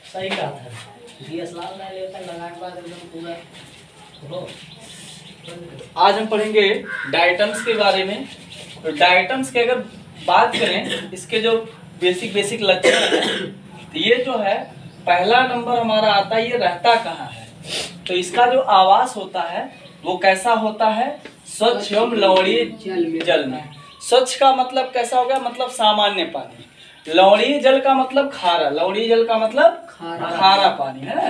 सही कहा था। DSLR ले लेता लगा के बाद एकदम पूरा लो। आज हम पढ़ेंगे डायटम्स के बारे में। तो डायटम्स की अगर बात करें, इसके जो बेसिक लक्षण हैं, तो ये जो है पहला नंबर हमारा आता है, ये रहता कहाँ है। तो इसका जो आवास होता है वो कैसा होता है, स्वच्छ एवं लवणीय जल में। स्वच्छ का मतलब कैसा हो गया, मतलब सामान्य पानी। लवणीय जल का मतलब खारा, लवणीय जल का मतलब खारा पानी है ना।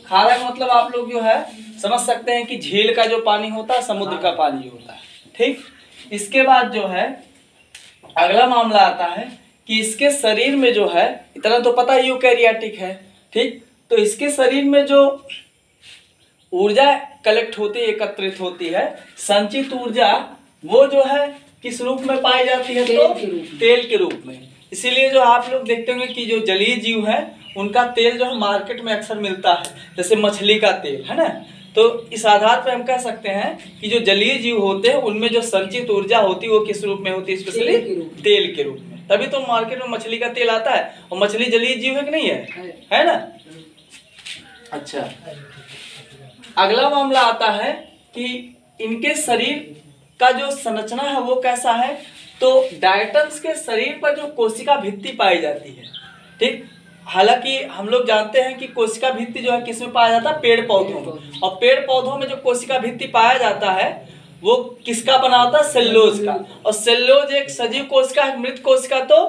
खारा का मतलब आप लोग जो है समझ सकते हैं कि झील का जो पानी होता है, समुद्र का पानी होता है। ठीक, इसके बाद जो है अगला मामला आता है कि इसके शरीर में जो है, इतना तो पता है यूकैरियोटिक है। ठीक, तो इसके शरीर में जो ऊर्जा कलेक्ट होती है, एकत्रित होती है, संचित ऊर्जा, वो जो है किस रूप में पाई जाती है, तो तेल के रूप में। इसीलिए जो आप लोग देखते होंगे कि जो जलीय जीव है उनका तेल जो है मार्केट में अक्सर मिलता है, जैसे मछली का तेल है ना। तो इस आधार पर हम कह सकते हैं कि जो जलीय जीव होते हैं उनमें जो संचित ऊर्जा होती है वो किस रूप में होती है, स्पेशली तेल के रूप में। तभी तो मार्केट में मछली का तेल आता है। और मछली जलीय जीव है कि नहीं है ना। अच्छा, अगला मामला आता है कि इनके शरीर का जो संरचना है वो कैसा है। तो डायटम्स के शरीर पर जो कोशिका भित्ति पाई जाती है। ठीक, हालांकि हम लोग जानते हैं कि कोशिका भित्ति जो है किसमें पाया जाता है, पेड़ पौधों में। और पेड़ पौधों में जो कोशिका भित्ति पाया जाता है वो किसका बना होता है, सेल्यूलोज का। और सेल्यूलोज एक सजीव कोशिका है, मृत कोशिका तो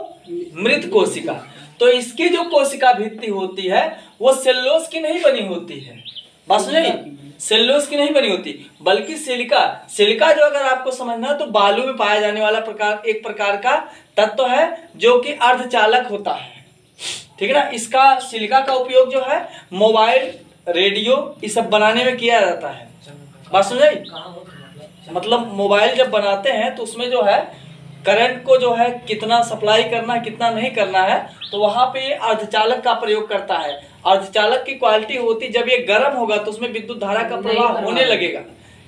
मृत कोशिका। तो इसकी जो कोशिका भित्ति होती है वो सेल्यूलोज की नहीं बनी होती है, बात समझे, सेल्यूलोज की नहीं बनी होती, बल्कि सिलिका। सिलिका जो अगर आपको समझना है तो बालू में पाया जाने वाला एक प्रकार का तत्व है जो कि अर्धचालक होता है। ठीक है ना। इसका सिलिका का उपयोग जो है मोबाइल, रेडियो ये सब बनाने में किया जाता है, बात समझे। मतलब मोबाइल जब बनाते हैं तो उसमें जो है करंट को जो है कितना सप्लाई करना है कितना नहीं करना है, तो वहां पे ये अर्धचालक का प्रयोग करता है। अर्धचालक की क्वालिटी होती, जब ये गर्म होगा तो उसमें विद्युत धारा का प्रवाह होने लगेगा,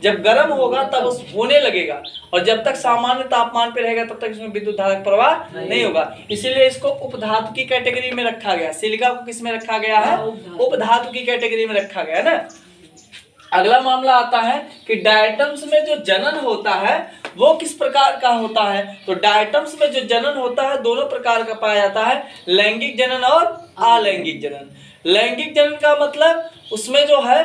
जब गर्म होगा तब उस होने लगेगा, और जब तक सामान्य तापमान पे रहेगा तब तक इसमें विद्युत धारा का प्रवाह नहीं होगा। इसीलिए इसको उपधातु की कैटेगरी में रखा गया। सिलिका को किस में रखा गया है, उपधातु की कैटेगरी में रखा गया ना। अगला मामला आता है कि डायटम्स में जो जनन होता है वो किस प्रकार का होता है। तो डायटम्स में जो जनन होता है दोनों प्रकार का पाया जाता है, लैंगिक जनन और अलैंगिक जनन। लैंगिक जनन का मतलब उसमें जो है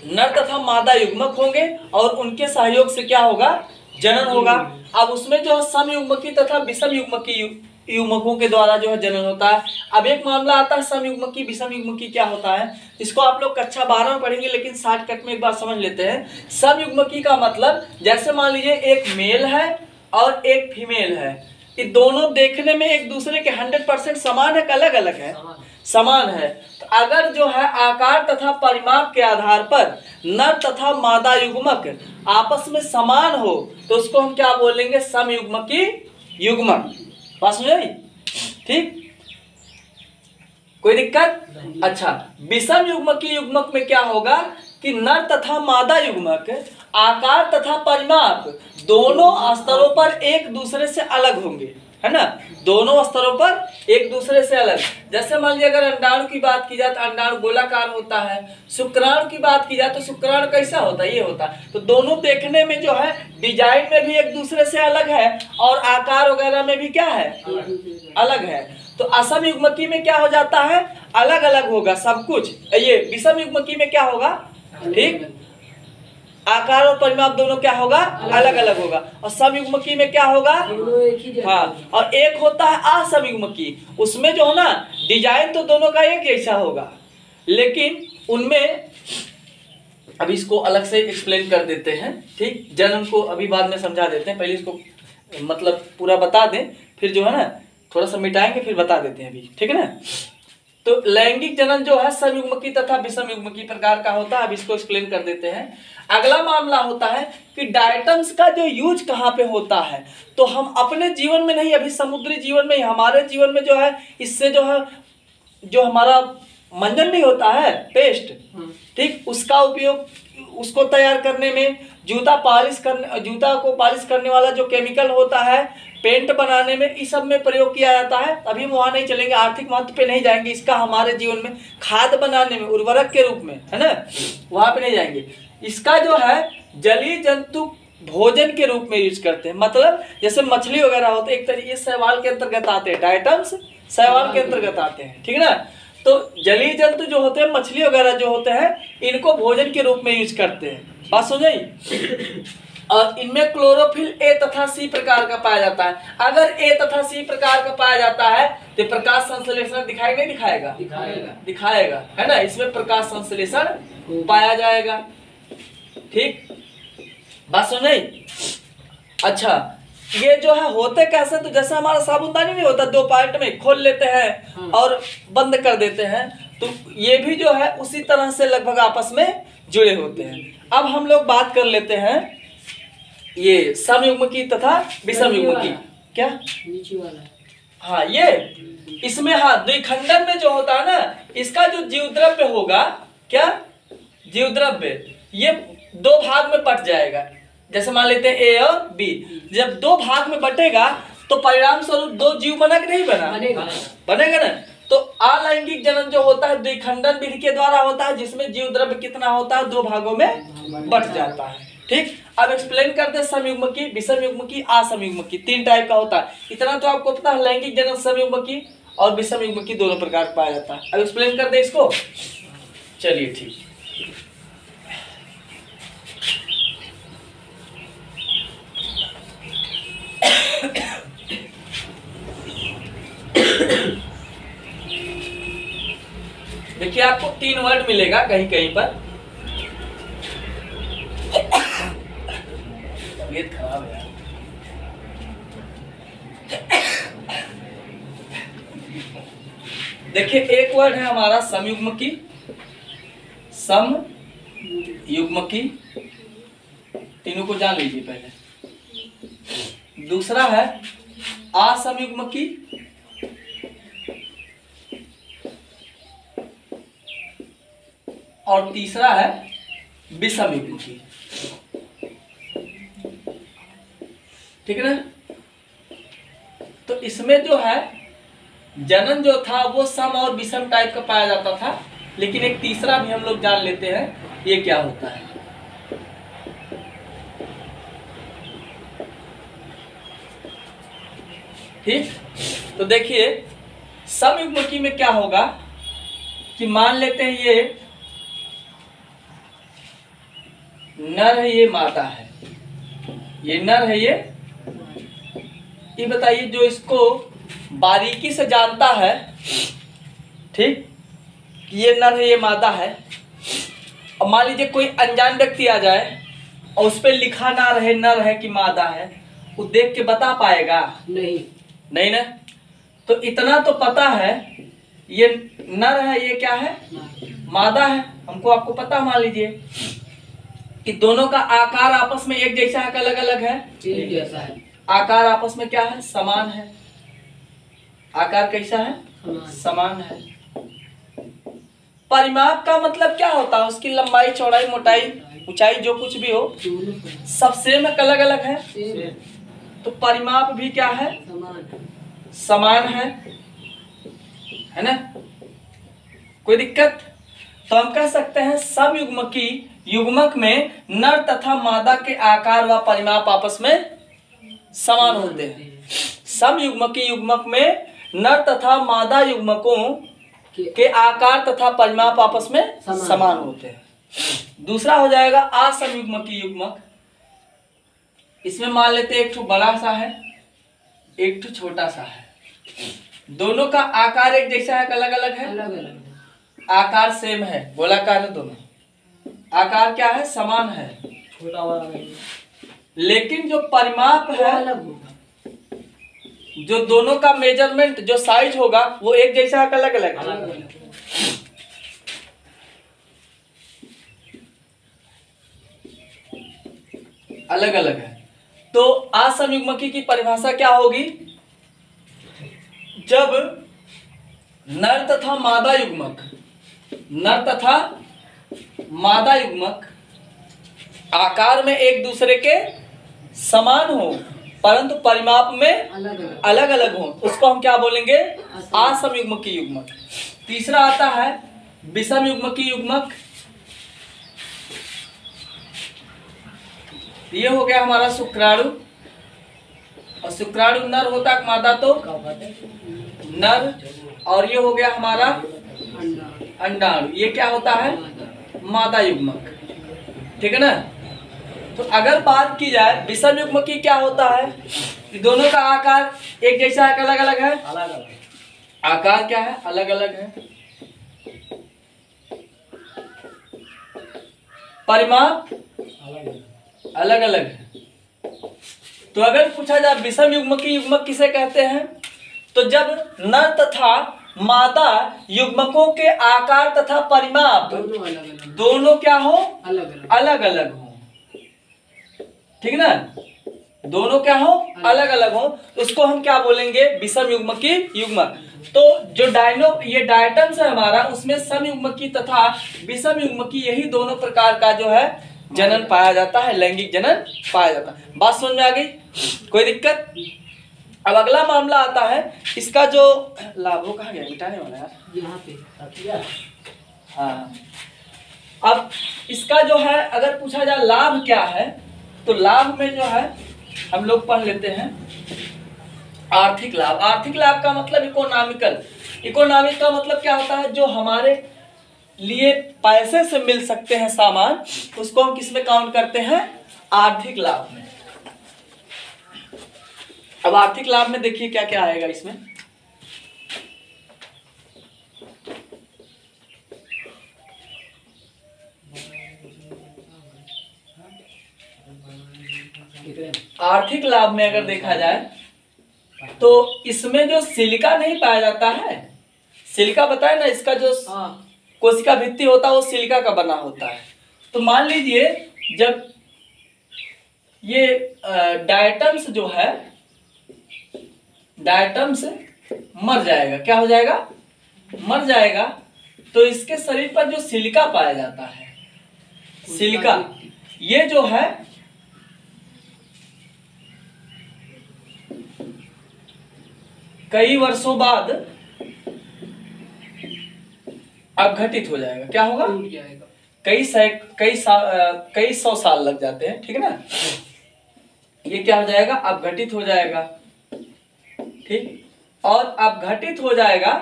नर तथा मादा युग्मक होंगे और उनके सहयोग से क्या होगा, जनन होगा। अब उसमें जो समयुग्मकी तथा विषम युग्मकी युग्मकों के द्वारा जो है जनन होता है। अब एक मामला आता है समयुग्मकी विषम युग्मकी क्या होता है, इसको आप लोग कक्षा 12 में पढ़ेंगे, लेकिन शॉर्टकट में एक बार समझ लेते हैं। समयुग्मकी का मतलब जैसे मान लीजिए एक मेल है और एक फीमेल है, ये दोनों देखने में एक दूसरे के 100% समान है, अलग अलग है, समान है। तो अगर जो है आकार तथा परिमाप के आधार पर नर तथा मादा युग्मक आपस में समान हो तो उसको हम क्या बोलेंगे, समयुग्मकी युग्मक, बात समझ आई। ठीक, कोई दिक्कत। अच्छा, विषम युग्मकी युग्मक में क्या होगा कि नर तथा मादा युग्मक आकार तथा परिमाप दोनों स्तरों पर एक दूसरे से अलग होंगे, है ना, दोनों स्तरों पर एक दूसरे से अलग। जैसे मान लीजिए अगर अंडाणु की बात की जाए तो अंडाणु गोलाकार होता है, शुक्राणु की बात की जाए तो शुक्राणु कैसा होता है, ये होता है। तो दोनों देखने में जो है डिजाइन में भी एक दूसरे से अलग है और आकार वगैरह में भी क्या है, अलग है। तो असम युग्मकी में क्या हो जाता है, अलग अलग होगा सब कुछ। ये विषम युग्मकी में क्या होगा, ठीक, आकार और परिमाप दोनों क्या होगा, अलग अलग होगा। और समयुग्मकी में क्या होगा, हाँ। और एक होता है असमयुग्मकी, उसमें जो है ना डिजाइन तो दोनों का एक जैसा होगा, लेकिन उनमें अभी इसको अलग से एक्सप्लेन कर देते हैं। ठीक, जन्म को अभी बाद में समझा देते हैं, पहले इसको मतलब पूरा बता दें, फिर जो है ना थोड़ा सा मिटाएंगे फिर बता देते हैं अभी, ठीक है ना। तो लैंगिक जनन जो है समयुग्मकी तथा विषम युग्मकी प्रकार का होता है, अब इसको एक्सप्लेन कर देते हैं। अगला मामला होता है कि डायटम्स का जो यूज कहाँ पे होता है। तो हम अपने जीवन में नहीं, अभी समुद्री जीवन में, हमारे जीवन में जो है इससे जो है जो हमारा मंजन नहीं होता है पेस्ट, ठीक, उसका उपयोग उसको तैयार करने में, जूता को पॉलिश करने वाला जो केमिकल होता है, पेंट बनाने में, इस सब में प्रयोग किया जाता है। अभी हम वहाँ नहीं चलेंगे, आर्थिक महत्व पे नहीं जाएंगे इसका हमारे जीवन में, खाद बनाने में, उर्वरक के रूप में, है ना, वहाँ पे नहीं जाएंगे। इसका जो है जलीय जंतु भोजन के रूप में यूज करते हैं। मतलब जैसे मछली वगैरह होते हैं, एक तरीके शैवाल के अंतर्गत आते हैं, डायटम्स शैवाल के अंतर्गत आते हैं, ठीक है ना। तो जलीय जंतु जो होते हैं, मछली वगैरह जो होते हैं, इनको भोजन के रूप में यूज करते हैं। बात समझी। और इनमें क्लोरोफिल ए तथा सी प्रकार का पाया जाता है। अगर ए तथा सी प्रकार का पाया जाता है तो प्रकाश संश्लेषण दिखाएगा नहीं दिखाएगा? दिखाएगा, है ना। इसमें प्रकाश संश्लेषण पाया जाएगा। ठीक, बात सुन नहीं। अच्छा, ये जो है होते कैसे, तो जैसे हमारा साबुनदानी नहीं होता, दो पार्ट में खोल लेते हैं और बंद कर देते हैं, तो ये भी जो है उसी तरह से लगभग आपस में जुड़े होते हैं। अब हम लोग बात कर लेते हैं ये समयुग्मकी तथा विषमयुग्मकी। क्या नीचे वाला? हाँ, ये इसमें, हाँ, द्विखंडन में जो होता है ना, इसका जो जीवद्रव्य होगा, क्या जीवद्रव्य, ये दो भाग में बट जाएगा। जैसे मान लेते हैं ए और बी, जब दो भाग में बटेगा तो परिणाम स्वरूप दो जीव बना कि नहीं बना? बनेगा ना। तो अलैंगिक जनन जो होता है द्विखंडन विधि के द्वारा होता है, जिसमें जीव द्रव्य कितना होता है, दो भागों में बट जाता है। ठीक, अब एक्सप्लेन करते हैं समयुग्मकी, विषमयुग्मकी, असमयुग्मकी, तीन टाइप का होता है। इतना तो आपको पता है, लैंगिक जनन समयुग्मकी और विषमयुग्मकी दोनों प्रकार पाया जाता है। अब एक्सप्लेन करते हैं इसको। चलिए ठीक, देखिए आपको तीन वर्ड मिलेगा कहीं कहीं पर। तबीयत खराब है यार। देखिए, एक वर्ड है हमारा समयुग्मकी, समयुग्मकी, तीनों को जान लीजिए पहले। दूसरा है असमयुग्मकी, और तीसरा है विषमयुग्मकी। ठीक है ना। तो इसमें जो है जनन जो था वो सम और विषम टाइप का पाया जाता था, लेकिन एक तीसरा भी हम लोग जान लेते हैं, ये क्या होता है। ठीक, तो देखिए समयुग्मकी में क्या होगा कि मान लेते हैं ये नर है, ये मादा है, ये नर है, ये बताइए जो इसको बारीकी से जानता है, ठीक, ये नर है, ये मादा है, और मान लीजिए कोई अनजान व्यक्ति आ जाए और उस पर लिखा ना रहे नर है कि मादा है, वो देख के बता पाएगा? नहीं ना। तो इतना तो पता है ये नर है, ये क्या है, मादा है, हमको आपको पता। मान लीजिए कि दोनों का आकार आपस में एक जैसा है, अलग अलग है? एक जैसा है। आकार आपस में क्या है, समान है। आकार कैसा है, समान है। परिमाप का मतलब क्या होता है, उसकी लंबाई, चौड़ाई, मोटाई, ऊंचाई, जो कुछ भी हो, सब सेम है, अलग अलग है? तो परिमाप भी क्या है, समान है ना। कोई दिक्कत? तो हम कह सकते हैं समयुग्मकी युग्मक में नर तथा मादा के आकार व परिमाप आपस में समान होते हैं। समयुग्मकी युग्मक में नर तथा मादा युग्मकों के आकार तथा परिमाप आपस में समान होते हैं। दूसरा हो जाएगा असमयुग्मकी युग्मक। इसमें मान लेते हैं एक ठो बड़ा सा है, एक ठो छोटा सा है, दोनों का आकार एक जैसा है, अलग अलग है? अलग अलग। आकार सेम है, गोलाकार है, दोनों आकार क्या है, समान है, छोटा वाला, लेकिन जो परिमाप है अलग होगा, जो दोनों का मेजरमेंट, जो साइज होगा वो एक जैसा है, अलग अलग है? अलग अलग है। तो असमयुग्मकी की परिभाषा क्या होगी, जब नर तथा मादा युग्मक, नर तथा मादा युग्मक आकार में एक दूसरे के समान हो परंतु परिमाप में अलग अलग हो, उसको हम क्या बोलेंगे? असमयुग्मकीय युग्मक। तीसरा आता है विषम युग्मकीय युग्मक। ये हो गया हमारा शुक्राणु, और शुक्राणु नर होता है, मादा तो नर, और ये हो गया हमारा अंडाणु, ये क्या होता है? मादा युग्मक। ठीक है ना? तो अगर बात की जाए विषम युग्मक की, क्या होता है? दोनों का आकार एक जैसा है, अलग अलग है? अलग अलग आकार क्या है? अलग अलग है। परिमाप अलग अलग है। तो अगर पूछा जाए विषम युग्मकीय युग्मक किसे कहते हैं, तो जब नर तथा मादा युग्मकों के आकार तथा परिमाप दोनों क्या हो? अलग अलग हो। ठीक है ना? दोनों क्या हो? अलग अलग हो, उसको हम क्या बोलेंगे? विषम युग्मकीय युग्मक। तो जो ये डायटम्स है हमारा, उसमें सम युग्मकीय तथा विषम युग्मकीय, यही दोनों प्रकार का जो है जनन पाया जाता है, लैंगिक जनन पाया जाता है। बात समझ में आ गई? कोई दिक्कत? अब अगला मामला आता है, इसका जो लाभ, वो कहाँ गया? मिटाने वाला यार, यहाँ पे। हाँ। अब इसका जो है अगर पूछा जाए लाभ क्या है, तो लाभ में जो है हम लोग पढ़ लेते हैं आर्थिक लाभ। आर्थिक लाभ का मतलब इकोनॉमिकल। इकोनॉमिक का मतलब क्या होता है? जो हमारे लिए पैसे से मिल सकते हैं सामान, उसको हम किस में काउंट करते हैं? आर्थिक लाभ में। अब आर्थिक लाभ में देखिए क्या क्या आएगा इसमें। आर्थिक लाभ में अगर देखा जाए तो इसमें जो सिलिका नहीं पाया जाता है, सिलिका बताए ना, इसका जो कोशिका भित्ति होता है वो सिलिका का बना होता है। तो मान लीजिए जब ये डायटम्स जो है, डायटम्स मर जाएगा, क्या हो जाएगा? मर जाएगा, तो इसके शरीर पर जो सिलिका पाया जाता है, सिलिका, ये जो है कई वर्षों बाद अपघटित हो जाएगा। क्या होगा? कई सौ साल लग जाते हैं। ठीक है ना? ये क्या हो जाएगा? अपघटित हो जाएगा। ठीक, और अपघटित हो जाएगा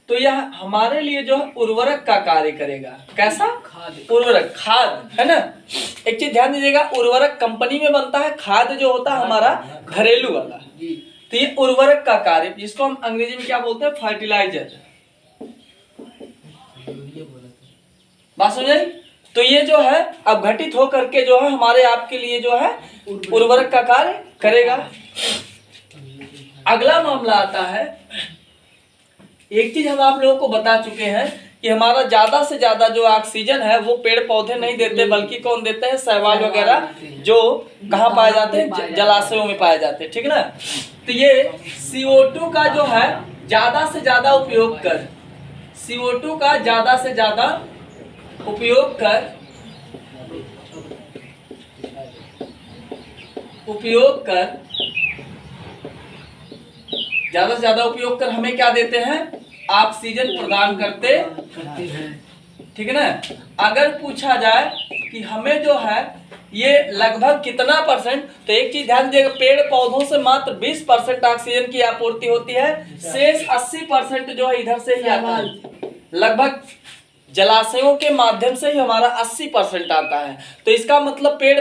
तो यह हमारे लिए जो है उर्वरक का कार्य करेगा। कैसा? खाद। उर्वरक, खाद, है ना? एक चीज ध्यान दीजिएगा, उर्वरक कंपनी में बनता है, खाद जो होता है हमारा घरेलू वाला। तो ये उर्वरक का कार्य, जिसको हम अंग्रेजी में क्या बोलते हैं? फर्टिलाइजर। बात समझ आई? तो ये जो है अपघटित होकर के जो है हमारे आपके लिए जो है उर्वरक का कार्य करेगा। अगला मामला आता है, एक चीज हम आप लोगों को बता चुके हैं कि हमारा ज्यादा से ज्यादा जो ऑक्सीजन है वो पेड़ पौधे नहीं देते, बल्कि कौन देते हैं? शैवाल वगैरह, जो कहाँ पाए जाते हैं? जलाशयों में पाए जाते हैं। ठीक ना? तो ये CO2 का जो है ज्यादा से ज्यादा उपयोग कर, CO2 का ज्यादा से ज्यादा उपयोग कर ज्यादा से ज्यादा उपयोग कर हमें क्या देते हैं? ऑक्सीजन प्रदान करते हैं। ठीक है ना? अगर पूछा जाए कि हमें जो है ये लगभग कितना परसेंट, तो एक चीज ध्यान दीजिएगा, पेड़ पौधों से मात्र 20% ऑक्सीजन की आपूर्ति होती है, शेष 80% जो है इधर से ही आता है। लगभग जलाशयों के माध्यम से ही हमारा 80% आता है। तो इसका मतलब पेड़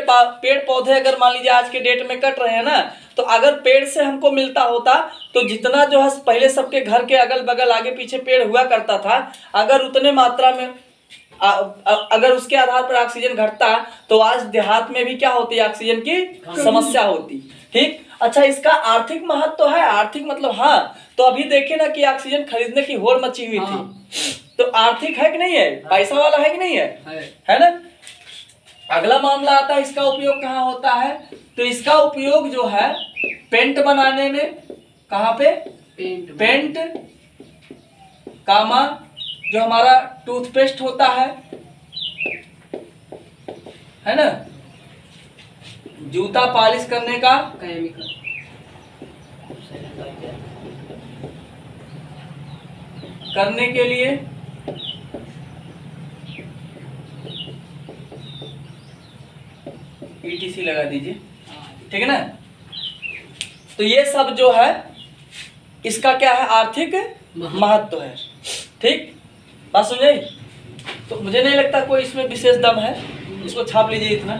पौधे अगर मान लीजिए आज के डेट में कट रहे हैं ना, तो अगर पेड़ से हमको मिलता होता तो जितना जो है पहले सबके घर के अगल बगल आगे पीछे पेड़ हुआ करता था, अगर उतने मात्रा में अगर उसके आधार पर ऑक्सीजन घटता तो आज देहात में भी क्या होती? ऑक्सीजन की समस्या होती। ठीक, अच्छा, इसका आर्थिक महत्व तो है। आर्थिक मतलब, हाँ, तो अभी देखे ना कि ऑक्सीजन खरीदने की होड़ मची हुई थी, तो आर्थिक है कि नहीं है? पैसा वाला है कि नहीं है ना? अगला मामला आता है, इसका उपयोग कहाँ होता है? तो इसका उपयोग जो है पेंट बनाने में, कहाँ पे? पेंट, कामा जो हमारा टूथपेस्ट होता है ना, जूता पॉलिश करने का केमिकल करने के लिए ETC लगा दीजिए, ठीक है ना। तो ये सब जो है इसका क्या है, आर्थिक महत्व है। ठीक, बात समझे। तो मुझे नहीं लगता कोई इसमें विशेष दम है, इसको छाप लीजिए इतना।